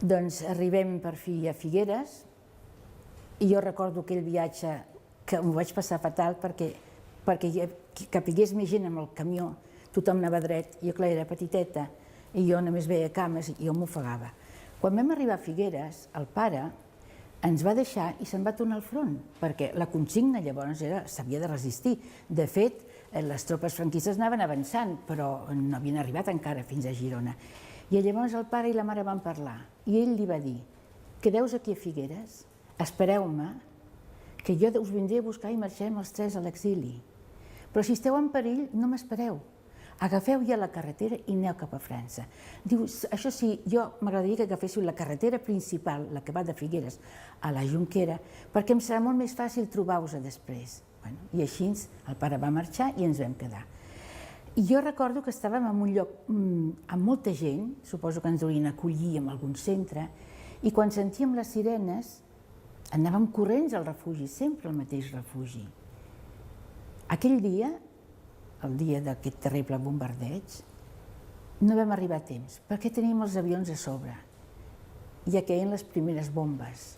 Doncs arribem per fi a Figueres i jo recordo aquell viatge que m'ho vaig passar fatal perquè capigués més gent amb el camió, tothom anava dret, jo clar era petiteta i jo només veia cames i jo m'ofegava. Quan vam arribar a Figueres, el pare ens va deixar i se'n va tornar al front, perquè la consigna llavors s'havia de resistir. De fet, les tropes franquistes anaven avançant, però no havien arribat encara fins a Girona. I llavors el pare i la mare van parlar i ell li va dir: quedeu aquí a Figueres, espereu-me, que jo us vindré a buscar i marxem els tres a l'exili. Però si esteu en perill, no m'espereu. Agafeu ja la carretera i aneu cap a França. Diu, això sí, jo m'agradaria que agaféssiu la carretera principal, la que va de Figueres a la Jonquera, perquè em serà molt més fàcil trobar-vos després. I així el pare va marxar i ens vam quedar. I jo recordo que estàvem en un lloc amb molta gent, suposo que ens haurien acollit en algun centre, i quan sentíem les sirenes anàvem corrents al refugi, sempre al mateix refugi. Aquell dia, el dia d'aquest terrible bombardeig, no vam arribar a temps, perquè teníem els avions a sobre. Ja queien les primeres bombes.